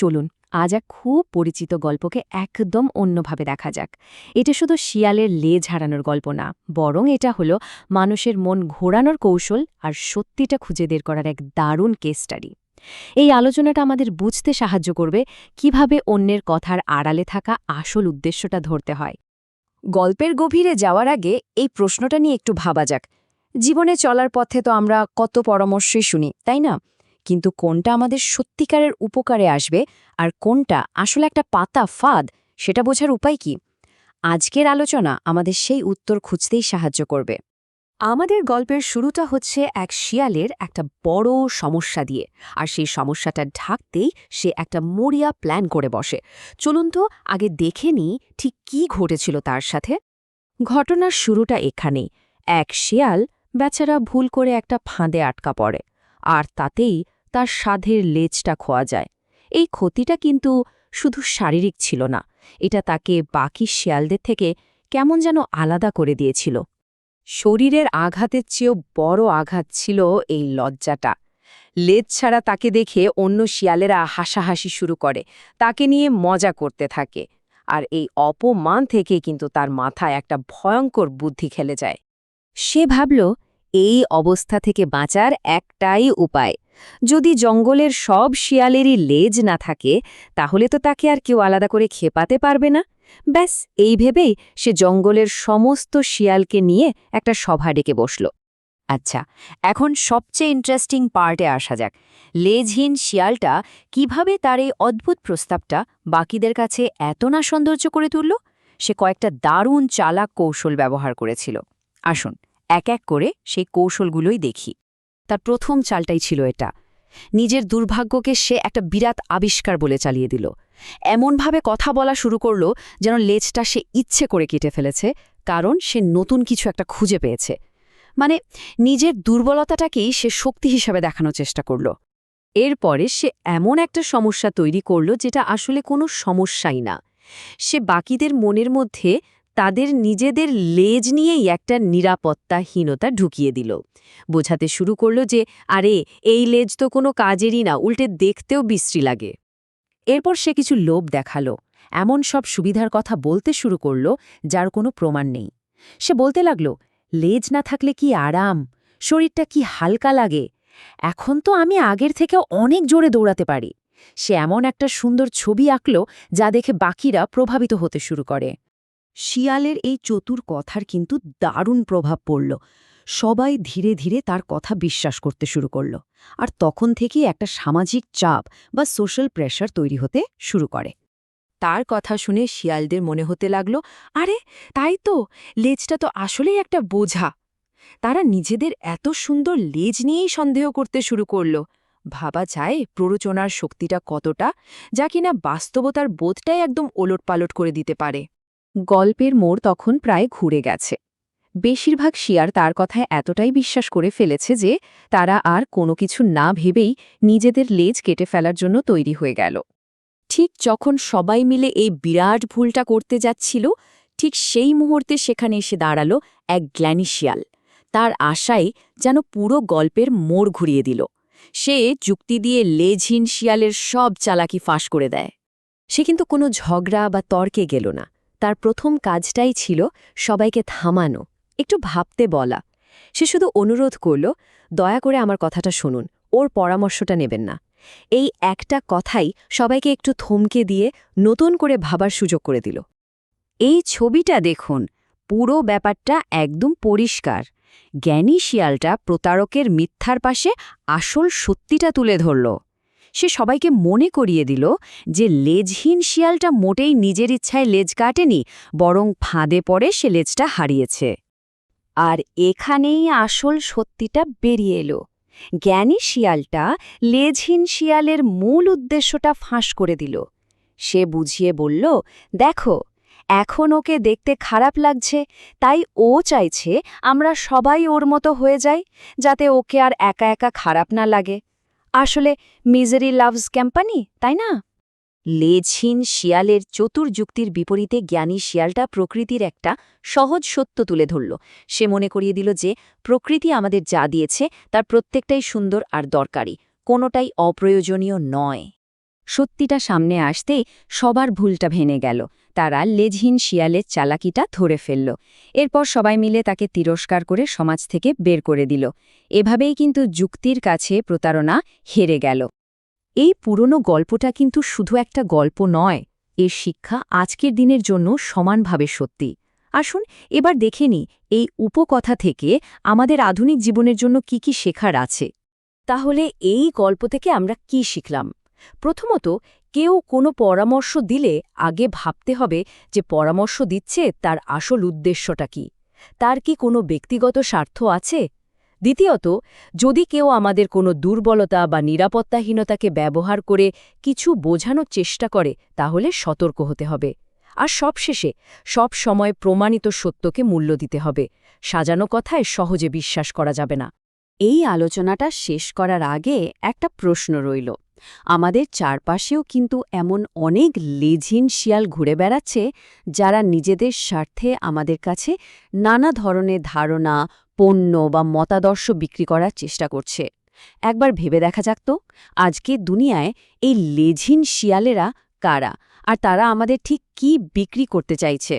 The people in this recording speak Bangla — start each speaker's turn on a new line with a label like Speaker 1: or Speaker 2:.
Speaker 1: চলুন আজ এক খুব পরিচিত গল্পকে একদম অন্যভাবে দেখা যাক। এটা শুধু শিয়ালের লেজ হারানোর গল্প না, বরং এটা হলো মানুষের মন ঘোরানোর কৌশল আর সত্যিটা খুঁজে বের করার এক দারুণ কেস স্টাডি। এই আলোচনাটা আমাদের বুঝতে সাহায্য করবে কিভাবে অন্যের কথার আড়ালে থাকা আসল উদ্দেশ্যটা ধরতে হয়।
Speaker 2: গল্পের গভীরে যাওয়ার আগে এই প্রশ্নটা নিয়ে একটু ভাবা যাক। জীবনে চলার পথে তো আমরা কত পরামর্শই শুনি, তাই না? কিন্তু কোনটা আমাদের সত্যিকারের উপকারে আসবে আর কোনটা আসলে একটা পাতা ফাঁদ, সেটা বোঝার উপায় কি? আজকের আলোচনা আমাদের সেই উত্তর খুঁজতেই সাহায্য করবে।
Speaker 1: আমাদের গল্পের শুরুটা হচ্ছে এক শিয়ালের একটা বড় সমস্যা দিয়ে, আর সেই সমস্যাটা ঢাকতেই সে একটা মরিয়া প্ল্যান করে বসে। চলুন তো আগে দেখে নিই ঠিক কী ঘটেছিল তার সাথে। ঘটনার শুরুটা এখানেই। এক শিয়াল বেচারা ভুল করে একটা ফাঁদে আটকা পড়ে, আর তাতেই তার সাধের লেজটা খোয়া যায়। এই ক্ষতিটা কিন্তু শুধু শারীরিক ছিল না, এটা তাকে বাকি শিয়ালদের থেকে কেমন যেন আলাদা করে দিয়েছিল। শরীরের আঘাতের চেয়েও বড় আঘাত ছিল এই লজ্জাটা। লেজ ছাড়া তাকে দেখে অন্য শিয়ালেরা হাসাহাসি শুরু করে, তাকে নিয়ে মজা করতে থাকে। আর এই অপমান থেকে কিন্তু তার মাথায় একটা ভয়ঙ্কর বুদ্ধি খেলে যায়। সে ভাবল, এই অবস্থা থেকে বাঁচার একটাই উপায়। যদি জঙ্গলের সব শিয়ালেরই লেজ না থাকে, তাহলে তো তাকে আর কেউ আলাদা করে খেপাতে পারবে না। ব্যাস এই ভেবেই সে জঙ্গলের সমস্ত শিয়ালকে নিয়ে একটা সভা ডেকে বসল। আচ্ছা, এখন সবচেয়ে ইন্টারেস্টিং পার্টে আসা যাক। লেজহীন শিয়ালটা কিভাবে তার এই অদ্ভুত প্রস্তাবটা বাকিদের কাছে এত না সৌন্দর্য করে তুলল? সে কয়েকটা দারুণ চালাক কৌশল ব্যবহার করেছিল। আসুন এক এক করে সেই কৌশলগুলোই দেখি। তার প্রথম চালটাই ছিল এটা। নিজের দুর্ভাগ্যকে সে একটা বিরাট আবিষ্কার বলে চালিয়ে দিল। এমনভাবে কথা বলা শুরু করল যেন লেজটা সে ইচ্ছে করে কেটে ফেলেছে, কারণ সে নতুন কিছু একটা খুঁজে পেয়েছে। মানে নিজের দুর্বলতাটাকেই সে শক্তি হিসাবে দেখানোর চেষ্টা করল। এরপরে সে এমন একটা সমস্যা তৈরি করল যেটা আসলে কোনো সমস্যাই না। সে বাকিদের মনের মধ্যে তাদের নিজেদের লেজ নিয়েই একটা নিরাপত্তাহীনতা ঢুকিয়ে দিল। বোঝাতে শুরু করল যে আরে এই লেজ তো কোনো কাজেরই না, উল্টে দেখতেও বিশ্রী লাগে। এরপর সে কিছু লোভ দেখালো, এমন সব সুবিধার কথা বলতে শুরু করল যার কোনো প্রমাণ নেই। সে বলতে লাগল, লেজ না থাকলে কি আরাম, শরীরটা কি হালকা লাগে, এখন তো আমি আগের থেকে অনেক জোরে দৌড়াতে পারি। সে এমন একটা সুন্দর ছবি আঁকল যা দেখে বাকিরা প্রভাবিত হতে শুরু করে। শিয়ালের এই চতুর কথার কিন্তু দারুণ প্রভাব পড়ল। সবাই ধীরে ধীরে তার কথা বিশ্বাস করতে শুরু করল, আর তখন থেকেই একটা সামাজিক চাপ বা সোশ্যাল প্রেশার তৈরি হতে শুরু করে। তার কথা শুনে শিয়ালদের মনে হতে লাগল, আরে তাই তো, লেজটা তো আসলেই একটা বোঝা। তারা নিজেদের এত সুন্দর লেজ নিয়েই সন্দেহ করতে শুরু করল। ভাবা যায় প্ররোচনার শক্তিটা কতটা, যা কিনা বাস্তবতার বোধটাই একদম ওলটপালট করে দিতে পারে। গল্পের মোড় তখন প্রায় ঘুরে গেছে। বেশিরভাগ শিয়ার তার কথায় এতটাই বিশ্বাস করে ফেলেছে যে তারা আর কোনো কিছু না ভেবেই নিজেদের লেজ কেটে ফেলার জন্য তৈরি হয়ে গেল। ঠিক যখন সবাই মিলে এই বিরাট ভুলটা করতে যাচ্ছিল, ঠিক সেই মুহূর্তে সেখানে এসে দাঁড়াল এক জ্ঞানী শিয়াল। তার আশায় যেন পুরো গল্পের মোড় ঘুরিয়ে দিল। সে যুক্তি দিয়ে লেজহীন শিয়ালের সব চালাকি ফাঁস করে দেয়। সে কিন্তু কোনো ঝগড়া বা তর্কে গেল না। তার প্রথম কাজটাই ছিল সবাইকে থামানো, একটু ভাবতে বলা। সে শুধু অনুরোধ করল, দয়া করে আমার কথাটা শুনুন, ওর পরামর্শটা নেবেন না। এই একটা কথাই সবাইকে একটু থমকে দিয়ে নতুন করে ভাবার সুযোগ করে দিল। এই ছবিটা দেখুন, পুরো ব্যাপারটা একদম পরিষ্কার। জ্ঞানী শিয়ালটা প্রতারকের মিথ্যার পাশে আসল সত্যিটা তুলে ধরল। সে সবাইকে মনে করিয়ে দিল যে লেজহীন শিয়ালটা মোটেই নিজের ইচ্ছায় লেজ কাটেনি, বরং ফাঁদে পড়ে সে লেজটা হারিয়েছে। আর এখানেই আসল সত্যিটা বেরিয়ে এলো। জ্ঞানী শিয়ালটা লেজহীন শিয়ালের মূল উদ্দেশ্যটা ফাঁস করে দিল। সে বুঝিয়ে বলল, দেখো, এখন ওকে দেখতে খারাপ লাগছে, তাই ও চাইছে আমরা সবাই ওর মতো হয়ে যাই, যাতে ওকে আর একা একা খারাপ না লাগে। আসলে মিজারি লাভস কোম্পানি, তাই না? লেজহীন শিয়ালের চতুর যুক্তির বিপরীতে জ্ঞানী শিয়ালটা প্রকৃতির একটা সহজ সত্য তুলে ধরল। সে মনে করিয়ে দিল যে প্রকৃতি আমাদের যা দিয়েছে তার প্রত্যেকটাই সুন্দর আর দরকারি, কোনোটাই অপ্রয়োজনীয় নয়।
Speaker 2: সত্যিটা সামনে আসতেই সবার ভুলটা ভেঙে গেল। তারা লেজহীন শিয়ালের চালাকিটা ধরে ফেলল। এরপর সবাই মিলে তাকে তিরস্কার করে সমাজ থেকে বের করে দিল। এভাবেই কিন্তু যুক্তির কাছে প্রতারণা হেরে গেল।
Speaker 1: এই পুরনো গল্পটা কিন্তু শুধু একটা গল্প নয়, এর শিক্ষা আজকের দিনের জন্য সমানভাবে সত্যি। আসুন এবার দেখে নিই এই উপকথা থেকে আমাদের আধুনিক জীবনের জন্য কি কি শেখার আছে। তাহলে এই গল্প থেকে আমরা কি শিখলাম? প্রথমত, কেউ কোনো পরামর্শ দিলে আগে ভাবতে হবে যে পরামর্শ দিচ্ছে তার আসল উদ্দেশ্যটা কি, তার কি কোনো ব্যক্তিগত স্বার্থ আছে। দ্বিতীয়ত, যদি কেউ আমাদের কোনো দুর্বলতা বা নিরাপত্তাহীনতাকে ব্যবহার করে কিছু বোঝানোর চেষ্টা করে, তাহলে সতর্ক হতে হবে। আর সবশেষে, সব সময় প্রমাণিত সত্যকে মূল্য দিতে হবে। সাজানো কথায় সহজে বিশ্বাস করা যাবে না। এই আলোচনাটা শেষ করার আগে একটা প্রশ্ন রইল। আমাদের চারপাশেও কিন্তু এমন অনেক লেজহীন শিয়াল ঘুরে বেড়াচ্ছে, যারা নিজেদের স্বার্থে আমাদের কাছে নানা ধরনের ধারণা, পণ্য বা মতাদর্শ বিক্রি করার চেষ্টা করছে। একবার ভেবে দেখা যাক তো, আজকে দুনিয়ায় এই লেজহীন শিয়ালেরা কারা, আর তারা আমাদের ঠিক কি বিক্রি করতে চাইছে।